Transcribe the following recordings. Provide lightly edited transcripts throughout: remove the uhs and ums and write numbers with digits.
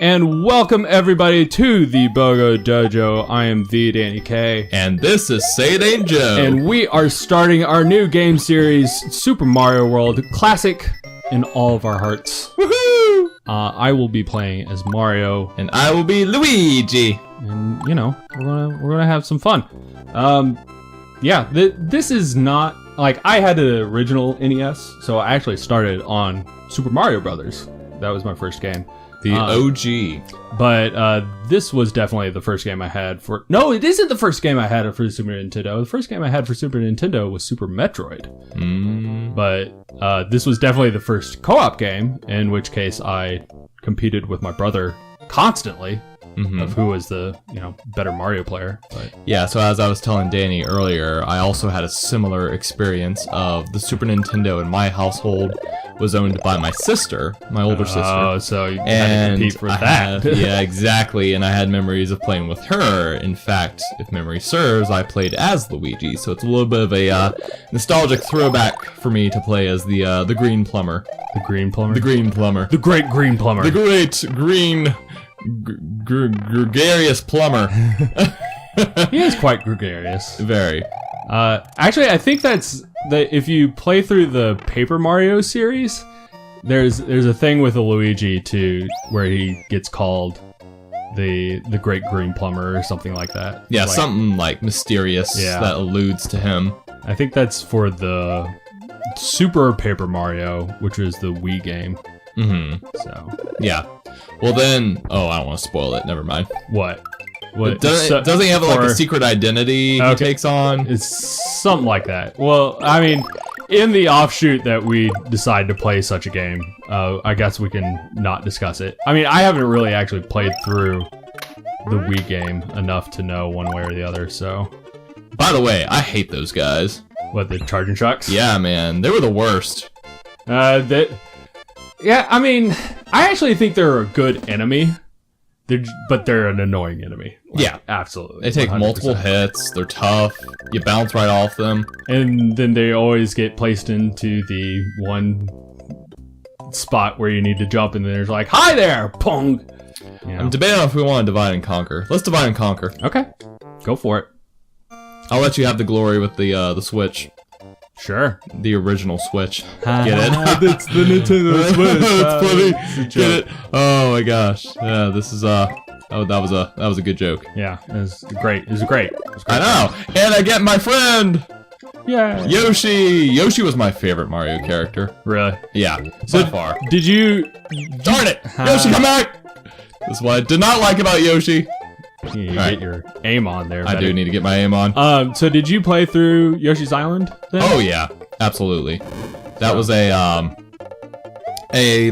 And welcome everybody to the BOGO Dojo. I am the Danny K. And this is Say It Ain't Joe. And we are starting our new game series, Super Mario World, classic in all of our hearts. Woohoo! I will be playing as Mario. And I will be Luigi. And, you know, we're gonna have some fun. This is not... Like, I had the original NES, so I actually started on Super Mario Brothers. That was my first game. The OG. But this was definitely the first game I had for... No, it isn't the first game I had for Super Nintendo. The first game I had for Super Nintendo was Super Metroid. But this was definitely the first co-op game, in which case I competed with my brother constantly of who was the, better Mario player. But. Yeah, so as I was telling Danny earlier, I also had a similar experience of the Super Nintendo in my household was owned by my sister, my older sister. Oh, so you had to compete for that. Yeah, exactly. And I had memories of playing with her. In fact, if memory serves, I played as Luigi. So it's a little bit of a nostalgic throwback for me to play as the green plumber. The green plumber? The green plumber. The great green plumber. The great green gregarious plumber. He is quite gregarious. Very. Actually, I think that's if you play through the Paper Mario series, there's a thing with a Luigi too where he gets called the Great Green Plumber or something like that. Yeah, something like mysterious that alludes to him. I think that's for the Super Paper Mario, which was the Wii game. So yeah. Well then, I don't want to spoil it. Never mind. What? Doesn't he have like a secret identity he takes on? It's something like that. Well, I mean, in the offshoot that we decide to play such a game, I guess we can not discuss it. I mean, I haven't really actually played through the Wii game enough to know one way or the other, so... By the way, I hate those guys. What, the Charging Trucks? Yeah, man. They were the worst. Yeah, I mean, I actually think they're a good enemy. But they're an annoying enemy. Yeah. Absolutely. They take 100%. multiple hits, they're tough, you bounce right off them. And then they always get placed into the one spot where you need to jump, and then there's like, hi there, pong! I'm debating on if we want to divide and conquer. Let's divide and conquer. Okay, go for it. I'll let you have the glory with the Switch. Sure. The original Switch. Get it? That's the Nintendo Switch. That's funny. Get it? Oh my gosh. Yeah, this is that was a good joke. Yeah, it was great. It was great. I know. And I get my friend. Yeah. Yoshi. Yoshi was my favorite Mario character. Really? Yeah. So by far. Did you? Darn it! Yoshi, come back! This is what I did not like about Yoshi. You get your aim on there. I do need to get my aim on. So did you play through Yoshi's Island then? Oh yeah, absolutely. That was a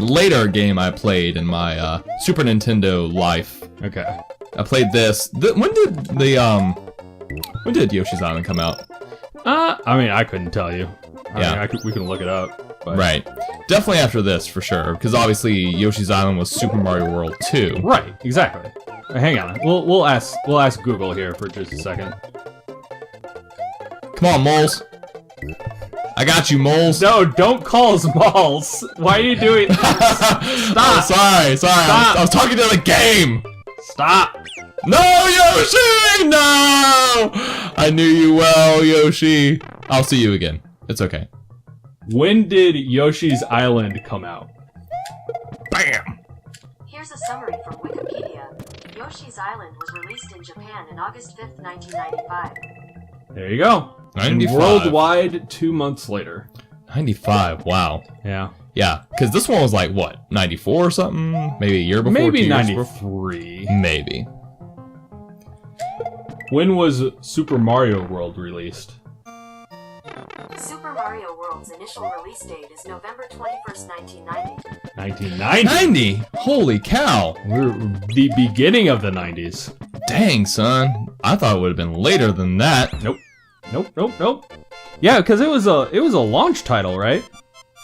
later game I played in my Super Nintendo life. Okay. I played this. When did Yoshi's Island come out? I mean, I couldn't tell you. Yeah. We can look it up. But. Right. Definitely after this, for sure. Because obviously Yoshi's Island was Super Mario World 2. Right. Exactly. Hang on. We'll ask Google here for just a second. Come on, moles. I got you, moles. No, don't call us moles. Why are you doing this? Stop. Oh, sorry. Stop. I was talking to the game. Stop. No, Yoshi! No! I knew you well, Yoshi. I'll see you again. It's okay. When did Yoshi's Island come out? Bam! Here's a summary from Wikipedia. Yoshi's Island was released in Japan on August 5th, 1995. There you go. 95. Worldwide 2 months later. 95, wow. Yeah. Yeah, because this one was like, what, 94 or something? Maybe a year before? Maybe 93. Maybe. When was Super Mario World released? Super Mario World's initial release date is November 21st, 1990. 1990? 90? Holy cow. We're the beginning of the 90s. Dang, son. I thought it would have been later than that. Nope. Yeah, because it was a launch title, right?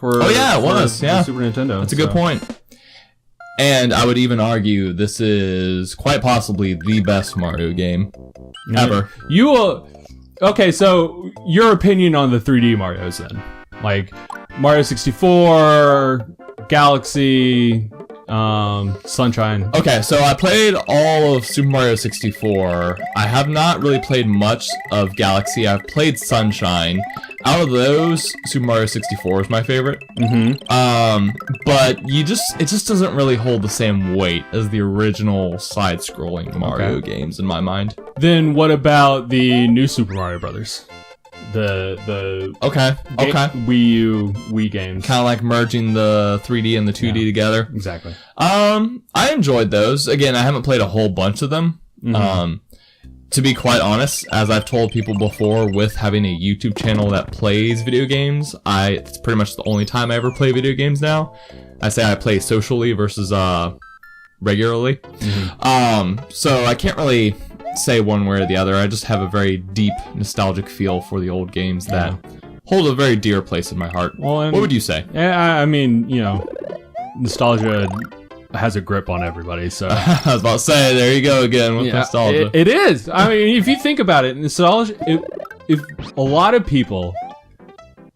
It was. Yeah. Super Nintendo. That's a good point. And I would even argue this is quite possibly the best Mario game ever. Okay, so your opinion on the 3D Marios then? Like Mario 64, Galaxy, Sunshine. Okay, so I played all of Super Mario 64. I have not really played much of Galaxy. I've played Sunshine. Out of those, Super Mario 64 is my favorite. But it just doesn't really hold the same weight as the original side-scrolling Mario games in my mind. Then what about the new Super Mario Brothers? The Wii games. Kind of like merging the 3D and the 2D together. Exactly. I enjoyed those. Again, I haven't played a whole bunch of them. To be quite honest, as I've told people before, with having a YouTube channel that plays video games, it's pretty much the only time I ever play video games now. I say I play socially versus regularly. So I can't really say one way or the other. I just have a very deep nostalgic feel for the old games that hold a very dear place in my heart. Well, what would you say? Yeah, I mean, nostalgia has a grip on everybody, so I was about to say, there you go again with nostalgia. It is. I mean, if you think about it, nostalgia. If a lot of people,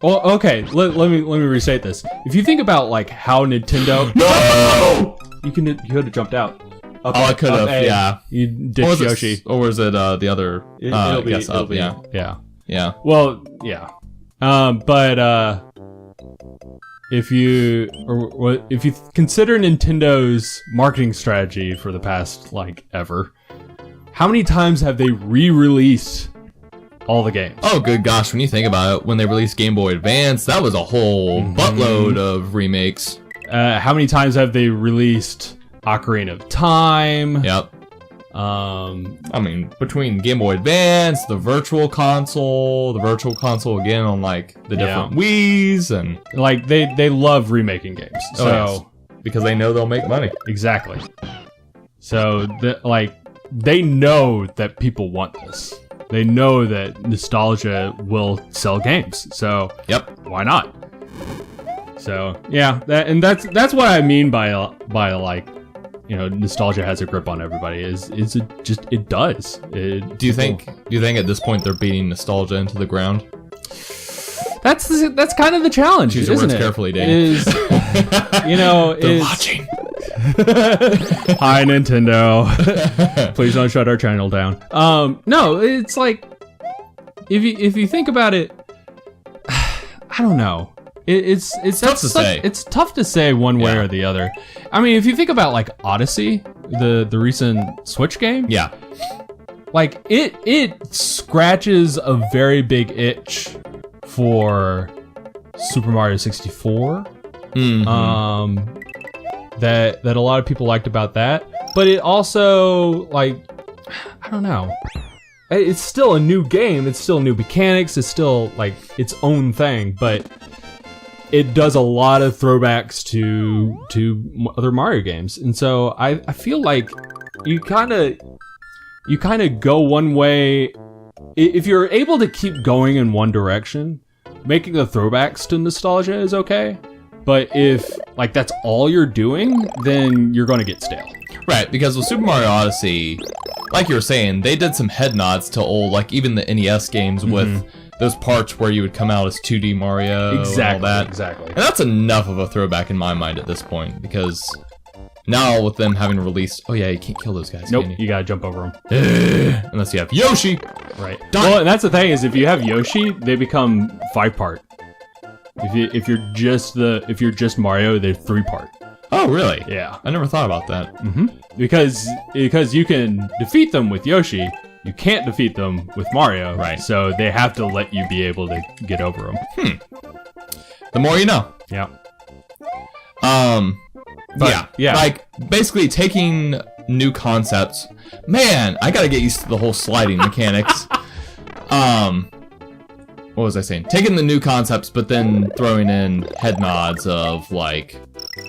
well, okay, let me restate this. If you think about like how Nintendo, no, you could have jumped out. I could have, yeah. You ditched Yoshi, or was it the other? It'll be, yeah. Well, yeah. But if you consider Nintendo's marketing strategy for the past like ever, how many times have they re-released all the games? Oh, good gosh! When you think about it, when they released Game Boy Advance, that was a whole buttload of remakes. How many times have they released Ocarina of Time? Yep. I mean, between Game Boy Advance, the Virtual Console again on like the different Wiis, and like they love remaking games. So because they know they'll make money. Exactly. So they know that people want this. They know that nostalgia will sell games. So why not? So yeah, that's what I mean by like, nostalgia has a grip on everybody. It does. Do you think at this point they're beating nostalgia into the ground? That's kind of the challenge. Choose your words carefully, Dave. They're watching. Hi, Nintendo. Please don't shut our channel down. No, it's like if you think about it, I don't know. It's tough to say. It's tough to say one way or the other. I mean, if you think about like Odyssey, the recent Switch game, like it scratches a very big itch for Super Mario 64. That a lot of people liked about that, but it also, like, I don't know. It's still a new game. It's still new mechanics. It's still like its own thing, but it does a lot of throwbacks to other Mario games. And so I feel like you kind of go one way. If you're able to keep going in one direction, making the throwbacks to nostalgia is okay. But if like that's all you're doing, then you're going to get stale. Right, because with Super Mario Odyssey, like you were saying, they did some head nods to old, like even the NES games with those parts where you would come out as 2D Mario and all that. Exactly. And that's enough of a throwback in my mind at this point, because now with them having released, oh yeah, you can't kill those guys. Nope, can you gotta jump over them. Unless you have Yoshi. Right. Well, and that's the thing is, if you have Yoshi, they become 5-part. If you're just Mario, they're 3-part. Oh really? Yeah. I never thought about that. Because you can defeat them with Yoshi. You can't defeat them with Mario, right? So they have to let you be able to get over them. The more you know. Yeah. Yeah. Like basically taking new concepts. Man, I gotta get used to the whole sliding mechanics. What was I saying? Taking the new concepts, but then throwing in head nods of like,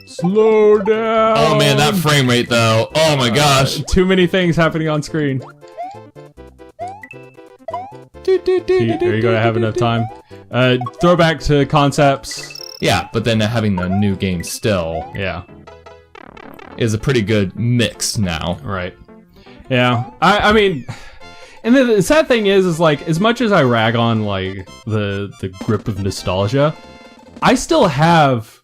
slow down. Oh man, that frame rate though. Oh my gosh. Too many things happening on screen. Are you gonna have enough time? Throwback to concepts. Yeah, but then having the new game still. Yeah. Is a pretty good mix now. Right. Yeah. I mean, and the sad thing is like, as much as I rag on like the grip of nostalgia, I still have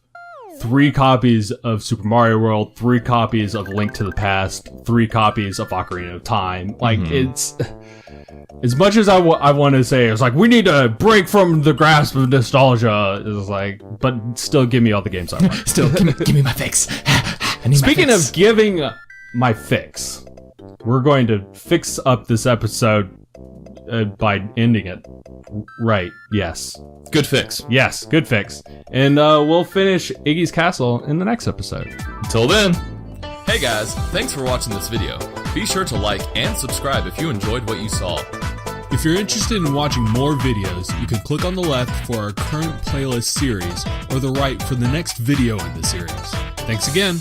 3 copies of Super Mario World, 3 copies of Link to the Past, 3 copies of Ocarina of Time. Like, it's... As much as I want to say, it's like, we need to break from the grasp of nostalgia. It's like, but still give me all the games I want. Still, give me my fix. Speaking of giving my fix, we're going to fix up this episode by ending it. Right, yes. Good fix. Yes, good fix. And we'll finish Iggy's Castle in the next episode. Until then. Hey guys, thanks for watching this video. Be sure to like and subscribe if you enjoyed what you saw. If you're interested in watching more videos, you can click on the left for our current playlist series or the right for the next video in the series. Thanks again.